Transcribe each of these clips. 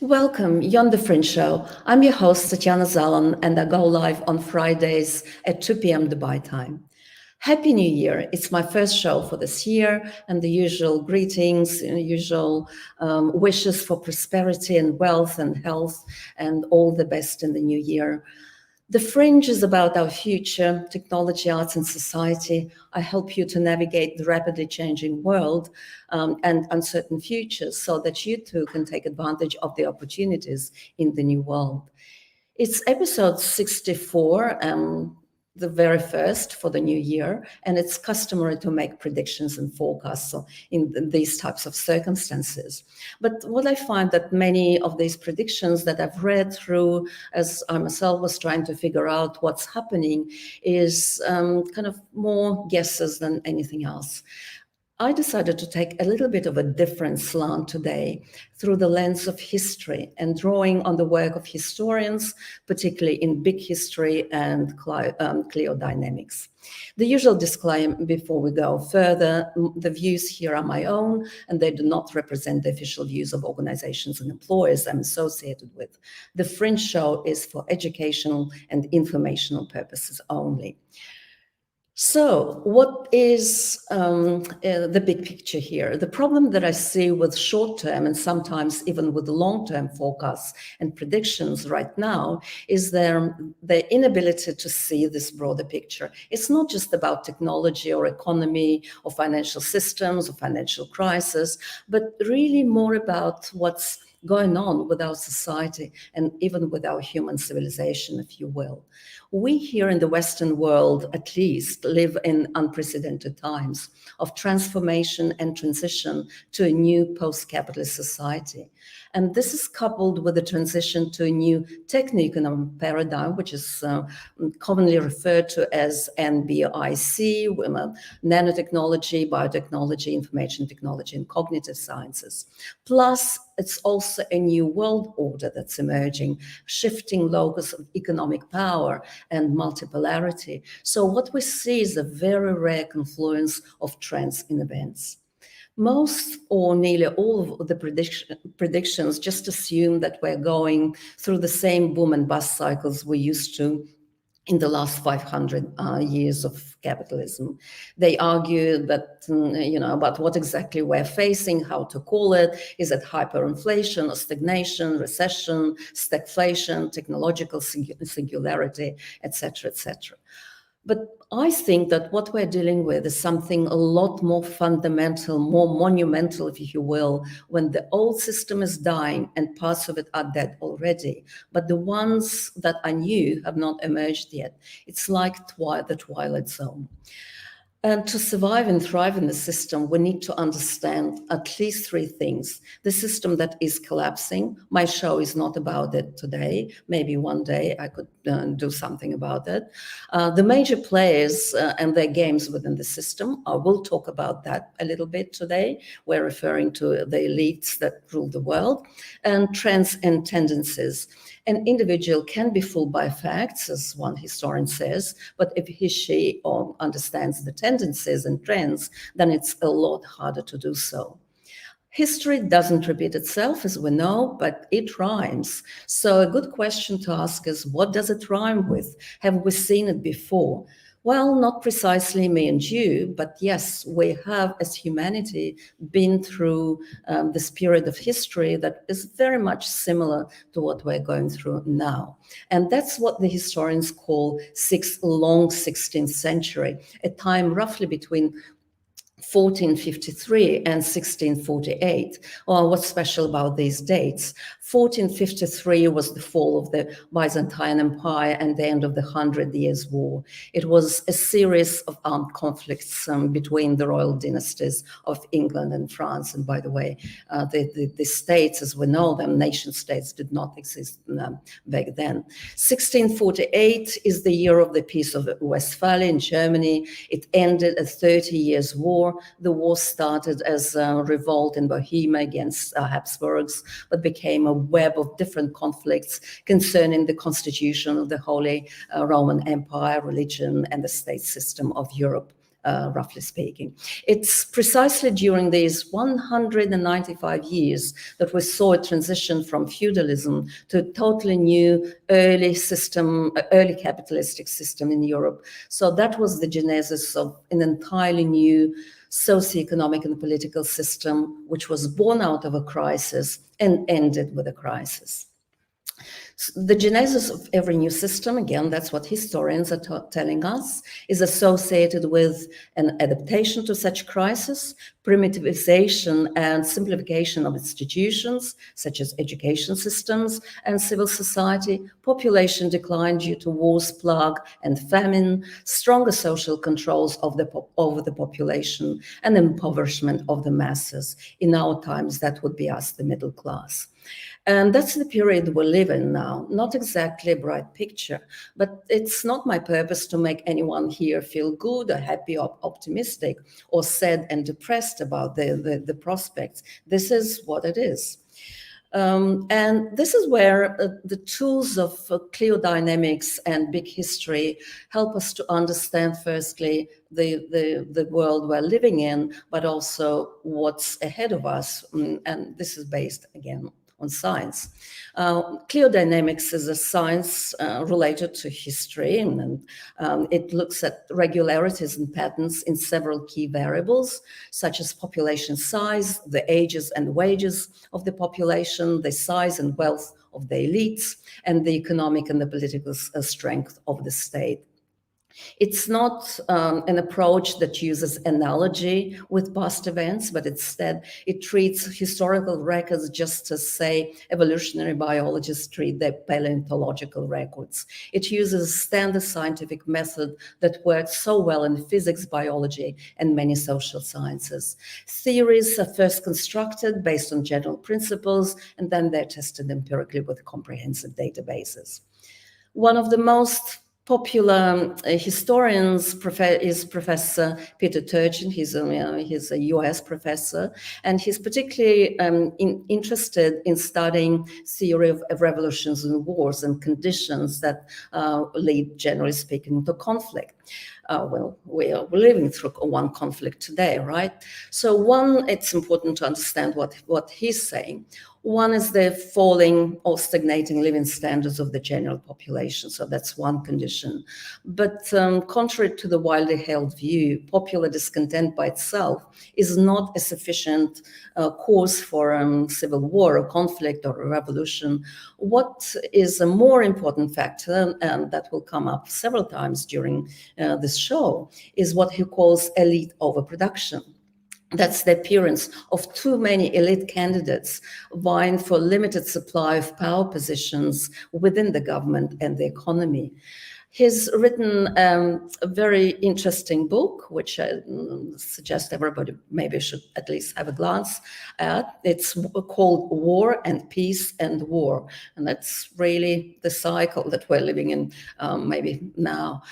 Welcome, you're on The Fringe Show. I'm your host, Tatjana Zalan, and I go live on Fridays at 2 p.m. Dubai time. Happy New Year. It's my first show for this year, and the usual greetings, usual wishes for prosperity and wealth and health and all the best in the new year. The Fringe is about our future, technology, arts, and society. I help you to navigate the rapidly changing world and uncertain futures so that you too can take advantage of the opportunities in the new world. It's episode 64, the very first for the new year, and it's customary to make predictions and forecasts in these types of circumstances. But what I find that many of these predictions that I've read through as I myself was trying to figure out what's happening is kind of more guesses than anything else. I decided to take a little bit of a different slant today through the lens of history and drawing on the work of historians, particularly in big history and cliodynamics. The usual disclaimer before we go further, the views here are my own and they do not represent the official views of organizations and employers I'm associated with. The Fringe Show is for educational and informational purposes only. So, what is the big picture here? The problem that I see with short term and sometimes even with long term forecasts and predictions right now is the inability to see this broader picture. It's not just about technology or economy or financial systems or financial crisis, but really more about what's going on with our society and even with our human civilization, if you will. We here in the Western world, at least, live in unprecedented times of transformation and transition to a new post-capitalist society. And this is coupled with the transition to a new techno-economic paradigm, which is commonly referred to as NBIC, nanotechnology, biotechnology, information technology, and cognitive sciences. Plus, it's also a new world order that's emerging, shifting locus of economic power and multipolarity. So what we see is a very rare confluence of trends in events. Most or nearly all of the predictions just assume that we're going through the same boom and bust cycles we used to in the last 500 years of capitalism. They argue that, about what exactly we're facing, how to call it. Is it hyperinflation or stagnation, recession, stagflation, technological singularity, etc., etc. But I think that what we're dealing with is something a lot more fundamental, more monumental, if you will, when the old system is dying and parts of it are dead already. But the ones that are new have not emerged yet. It's like the Twilight Zone. And to survive and thrive in the system, we need to understand at least three things. The system that is collapsing. My show is not about it today. Maybe one day I could do something about it. The major players and their games within the system. I will talk about that a little bit today. We're referring to the elites that rule the world, and trends and tendencies. An individual can be fooled by facts, as one historian says, but if she understands the tendencies and trends, then it's a lot harder to do so. History doesn't repeat itself, as we know, but it rhymes. So a good question to ask is, what does it rhyme with? Have we seen it before? Well, not precisely me and you, but yes, we have, as humanity, been through this period of history that is very much similar to what we're going through now. And that's what the historians call long 16th century, a time roughly between 1453 and 1648. Well, what's special about these dates? 1453 was the fall of the Byzantine Empire and the end of the Hundred Years' War. It was a series of armed conflicts between the royal dynasties of England and France. And by the way, the states, as we know them, nation states, did not exist back then. 1648 is the year of the Peace of Westphalia in Germany. It ended a 30 years war. The war started as a revolt in Bohemia against Habsburgs, but became a web of different conflicts concerning the constitution of the Holy Roman Empire, religion, and the state system of Europe roughly speaking. It's precisely during these 195 years that we saw a transition from feudalism to a totally new early capitalistic system in Europe. So that was the genesis of an entirely new socioeconomic and political system, which was born out of a crisis and ended with a crisis. The genesis of every new system, again, that's what historians are telling us, is associated with an adaptation to such crisis, primitivization and simplification of institutions, such as education systems and civil society, population decline due to wars, plague, and famine, stronger social controls over the population, and impoverishment of the masses. In our times, that would be us, the middle class. And that's the period we live in now. Not exactly a bright picture, but it's not my purpose to make anyone here feel good or happy or optimistic or sad and depressed about the prospects. This is what it is. And this is where the tools of cliodynamics and big history help us to understand, firstly, the world we're living in, but also what's ahead of us. And this is based, again, on science. Cliodynamics is a science related to history, and it looks at regularities and patterns in several key variables, such as population size, the ages and wages of the population, the size and wealth of the elites, and the economic and the political strength of the state. It's not an approach that uses analogy with past events, but instead it treats historical records just as, say, evolutionary biologists treat their paleontological records. It uses a standard scientific method that works so well in physics, biology, and many social sciences. Theories are first constructed based on general principles, and then they're tested empirically with comprehensive databases. One of the most popular historians is Professor Peter Turchin. He's a US professor, and he's particularly interested in studying theory of revolutions and wars and conditions that lead, generally speaking, to conflict. Well, we're living through one conflict today, right? So one, it's important to understand what he's saying. One is the falling or stagnating living standards of the general population. So that's one condition. But contrary to the widely held view, popular discontent by itself is not a sufficient cause for civil war or conflict or a revolution. What is a more important factor, and that will come up several times during this show, is what he calls elite overproduction. That's the appearance of too many elite candidates vying for a limited supply of power positions within the government and the economy. He's written a very interesting book, which I suggest everybody maybe should at least have a glance at. It's called War and Peace and War. And that's really the cycle that we're living in maybe now.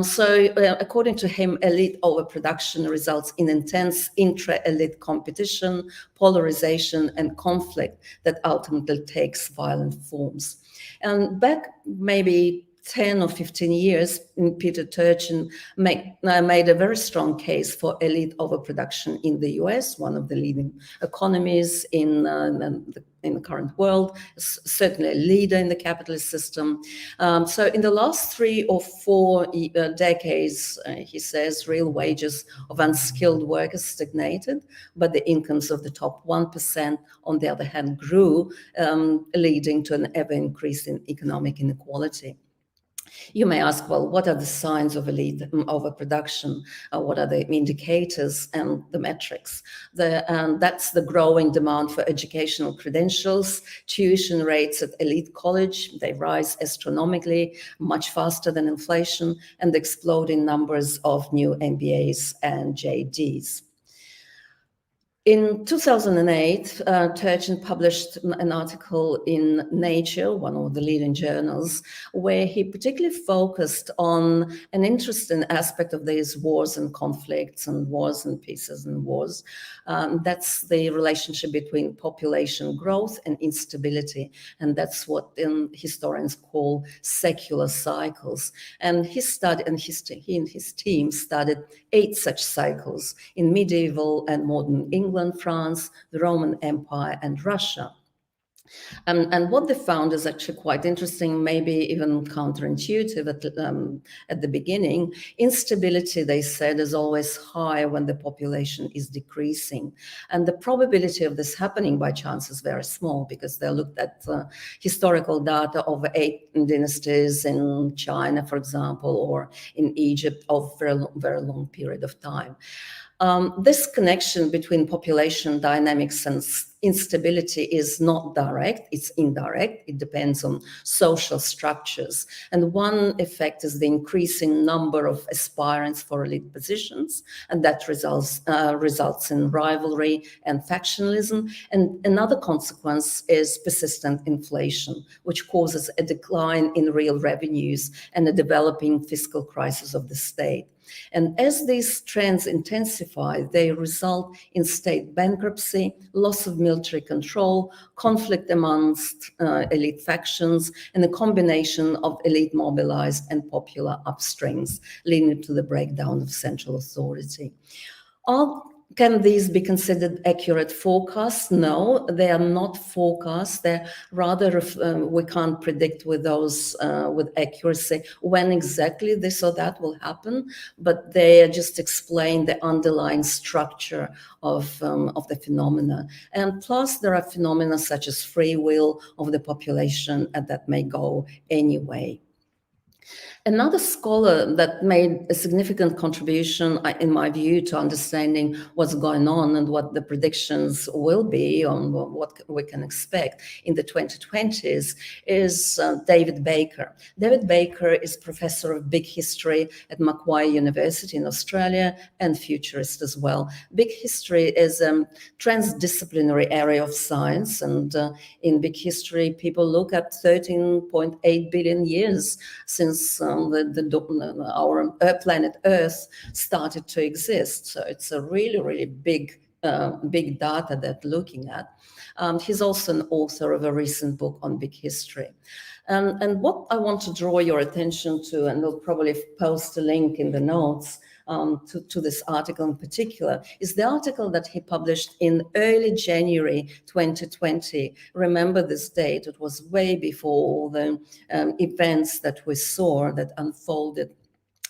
So according to him, elite overproduction results in intense intra-elite competition, polarization, and conflict that ultimately takes violent forms. And back maybe 10 or 15 years, Peter Turchin made a very strong case for elite overproduction in the US, one of the leading economies in the current world, certainly a leader in the capitalist system. So in the last 3 or 4 decades, he says, real wages of unskilled workers stagnated, but the incomes of the top 1%, on the other hand, grew, leading to an ever-increasing economic inequality. You may ask, well, what are the signs of elite overproduction? What are the indicators and the metrics? That's the growing demand for educational credentials. Tuition rates at elite college, they rise astronomically, much faster than inflation, and the exploding numbers of new MBAs and JDs. In 2008, Turchin published an article in Nature, one of the leading journals, where he particularly focused on an interesting aspect of these wars and conflicts and wars and peaces and wars. That's the relationship between population growth and instability. And that's what historians call secular cycles. And he and his team studied 8 such cycles in medieval and modern England, France, the Roman Empire, and Russia. And what they found is actually quite interesting, maybe even counterintuitive at the beginning. Instability, they said, is always high when the population is decreasing. And the probability of this happening by chance is very small, because they looked at historical data of 8 dynasties in China, for example, or in Egypt of very long period of time. This connection between population dynamics and instability is not direct, it's indirect. It depends on social structures. And one effect is the increasing number of aspirants for elite positions, and that results in rivalry and factionalism. And another consequence is persistent inflation, which causes a decline in real revenues and a developing fiscal crisis of the state. And as these trends intensify, they result in state bankruptcy, loss of military control, conflict amongst elite factions, and a combination of elite mobilized and popular upstrings, leading to the breakdown of central authority. Can these be considered accurate forecasts? No, they are not forecasts. They're rather, we can't predict with those with accuracy when exactly this or that will happen, but they just explain the underlying structure of the phenomena. And plus, there are phenomena such as free will of the population, and that may go anyway. Another scholar that made a significant contribution, in my view, to understanding what's going on and what the predictions will be on what we can expect in the 2020s is David Baker. David Baker is professor of big history at Macquarie University in Australia and futurist as well. Big history is a transdisciplinary area of science, and in big history, people look at 13.8 billion years since our planet Earth started to exist. So it's a really, really big data that looking at. He's also an author of a recent book on big history. And what I want to draw your attention to, and we'll probably post a link in the notes to this article in particular, is the article that he published in early January 2020. Remember this date, it was way before all the events that we saw that unfolded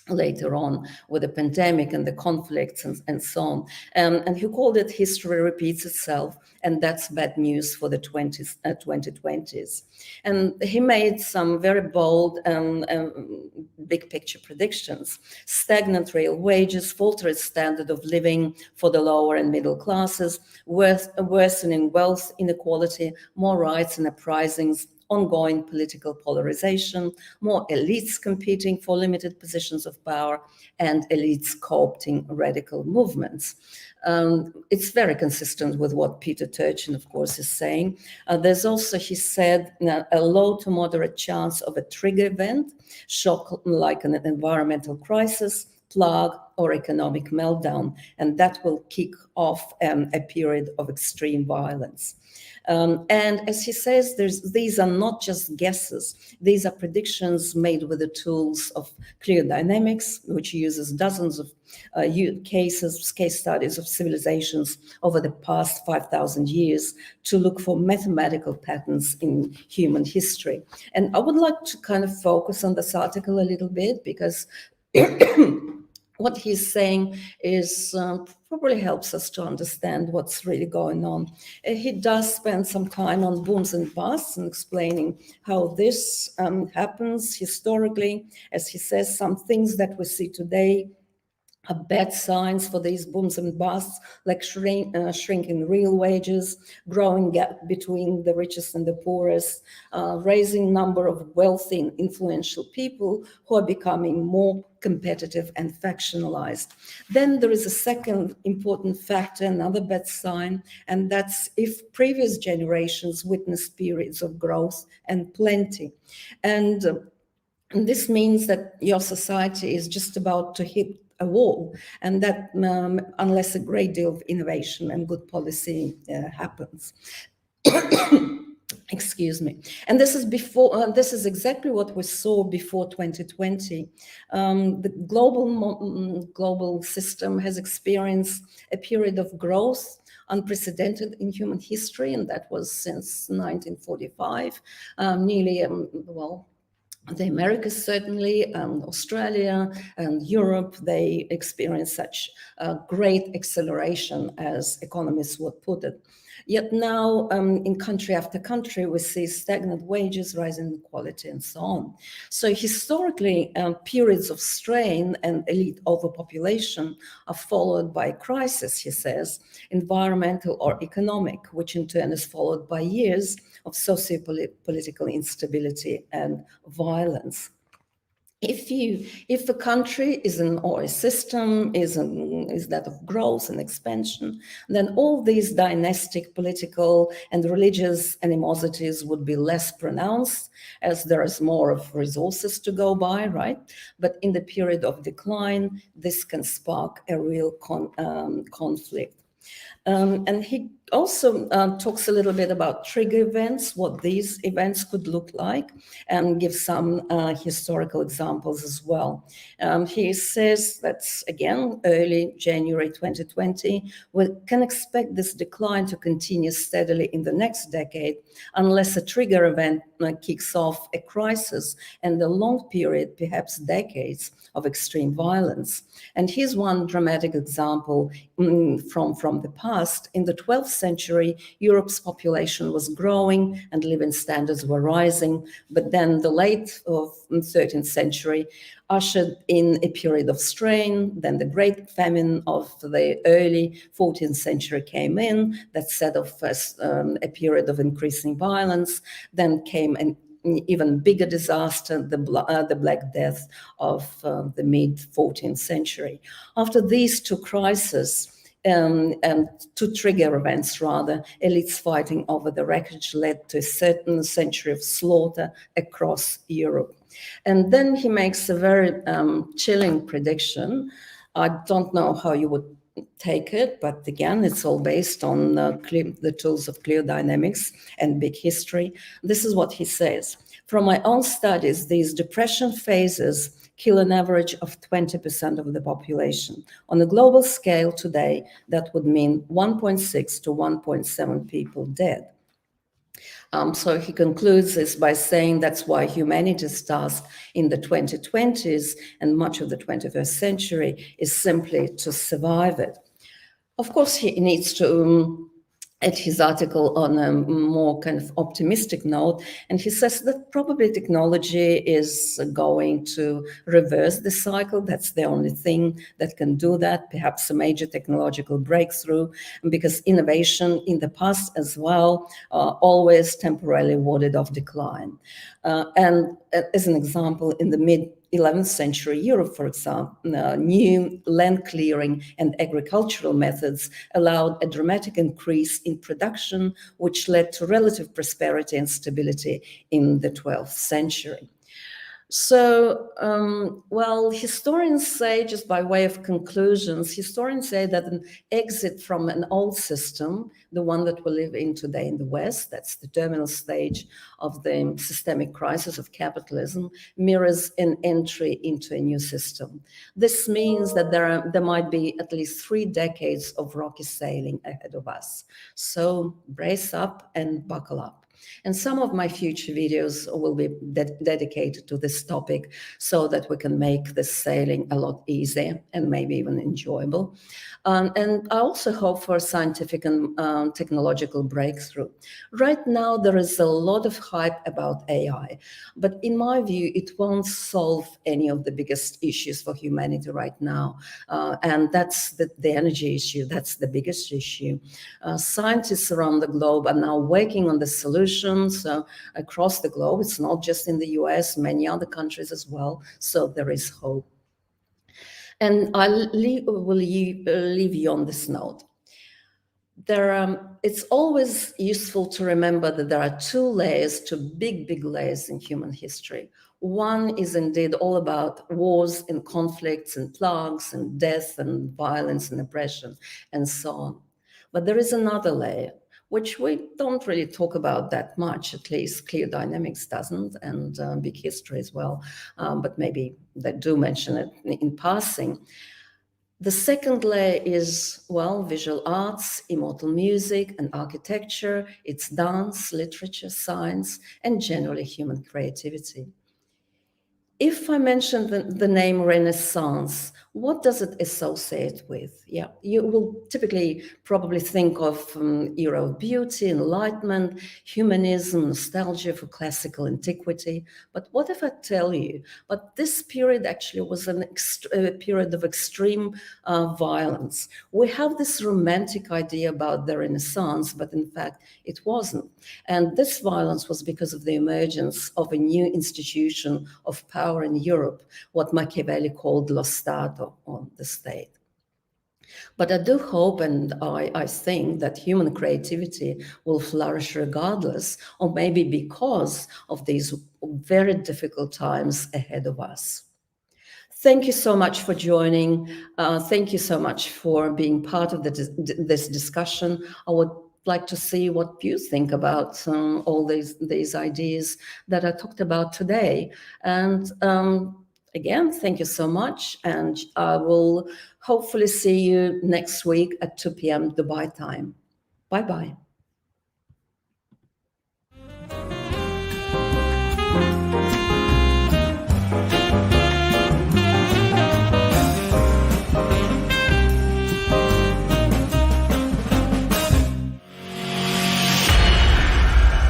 later on with the pandemic and the conflicts and so on. And he called it History Repeats Itself, and that's bad news for the 2020s. And he made some very bold big picture predictions. Stagnant real wages, faltered standard of living for the lower and middle classes, worsening wealth inequality, more riots and uprisings, ongoing political polarization, more elites competing for limited positions of power, and elites co-opting radical movements. It's very consistent with what Peter Turchin, of course, is saying. There's also, he said, a low to moderate chance of a trigger event, shock like an environmental crisis, plague, or economic meltdown, and that will kick off a period of extreme violence. And as he says, these are not just guesses. These are predictions made with the tools of cliodynamics, which uses dozens of case studies of civilizations over the past 5,000 years to look for mathematical patterns in human history. And I would like to kind of focus on this article a little bit, because what he's saying is probably helps us to understand what's really going on. He does spend some time on booms and busts and explaining how this happens historically. As he says, some things that we see today bad signs for these booms and busts, like shrinking real wages, growing gap between the richest and the poorest, raising number of wealthy and influential people who are becoming more competitive and factionalized. Then there is a second important factor, another bad sign, and that's if previous generations witnessed periods of growth and plenty. And this means that your society is just about to hit a wall, and that unless a great deal of innovation and good policy happens. Excuse me. And this is before. This is exactly what we saw before 2020. The global system has experienced a period of growth unprecedented in human history, and that was since 1945. Nearly, well, the Americas certainly, Australia and Europe, they experience such great acceleration, as economists would put it. Yet now, in country after country, we see stagnant wages, rising inequality, and so on. So historically, periods of strain and elite overpopulation are followed by crisis, he says, environmental or economic, which in turn is followed by years of socio-political instability and violence. If a country is or a system is that of growth and expansion, then all these dynastic, political, and religious animosities would be less pronounced, as there is more of resources to go by, right? But in the period of decline, this can spark a real conflict. And he also talks a little bit about trigger events, what these events could look like, and gives some historical examples as well. He says that's, again, early January 2020, we can expect this decline to continue steadily in the next decade, unless a trigger event kicks off a crisis and a long period, perhaps decades, of extreme violence. And here's one dramatic example from the past. In the 12th century, Europe's population was growing and living standards were rising, but then the late of 13th century ushered in a period of strain. Then the Great Famine of the early 14th century came in, that set off a period of increasing violence. Then came an even bigger disaster, the Black Death of the mid-14th century. After these two crises, and two trigger events, rather, elites fighting over the wreckage led to a certain century of slaughter across Europe. And then he makes a very chilling prediction. I don't know how you would take it, but again, it's all based on the tools of cliodynamics and big history. This is what he says. From my own studies, these depression phases kill an average of 20% of the population. On a global scale today, that would mean 1.6 to 1.7 people dead. So he concludes this by saying that's why humanity's task in the 2020s and much of the 21st century is simply to survive it. Of course, he needs to add his article on a more kind of optimistic note, and he says that probably technology is going to reverse the cycle. That's the only thing that can do that, perhaps a major technological breakthrough, because innovation in the past as well always temporarily warded off decline. And as an example, in the mid-11th century Europe, for example, new land clearing and agricultural methods allowed a dramatic increase in production, which led to relative prosperity and stability in the 12th century. So, well, historians say, just by way of conclusions, historians say that an exit from an old system, the one that we live in today in the West, that's the terminal stage of the systemic crisis of capitalism, mirrors an entry into a new system. This means that there might be at least 3 decades of rocky sailing ahead of us. So brace up and buckle up. And some of my future videos will be dedicated to this topic so that we can make this sailing a lot easier and maybe even enjoyable. And I also hope for a scientific and technological breakthrough. Right now, there is a lot of hype about AI, but in my view, it won't solve any of the biggest issues for humanity right now. And that's the energy issue, that's the biggest issue. Scientists around the globe are now working on the solutions across the globe. It's not just in the US, many other countries as well. So there is hope. And leave you on this note. It's always useful to remember that there are two layers, two big layers in human history. One is indeed all about wars and conflicts and plagues and death and violence and oppression and so on. But there is another layer, which we don't really talk about that much, at least cliodynamics doesn't, and big history as well, but maybe they do mention it in passing. The second layer is, well, visual arts, immortal music and architecture, it's dance, literature, science, and generally human creativity. If I mention the name Renaissance, what does it associate with? Yeah, you will typically probably think of era of beauty, enlightenment, humanism, nostalgia for classical antiquity. But what if I tell you, but this period actually was a period of extreme violence. We have this romantic idea about the Renaissance, but in fact, it wasn't. And this violence was because of the emergence of a new institution of power in Europe, what Machiavelli called lo Stato, or the state. But I do hope and I think that human creativity will flourish regardless, or maybe because of these very difficult times ahead of us. Thank you so much for joining. Thank you so much for being part of this discussion. I would like to see what you think about all these ideas that I talked about today. And again, thank you so much. And I will hopefully see you next week at 2 p.m. Dubai time. Bye-bye.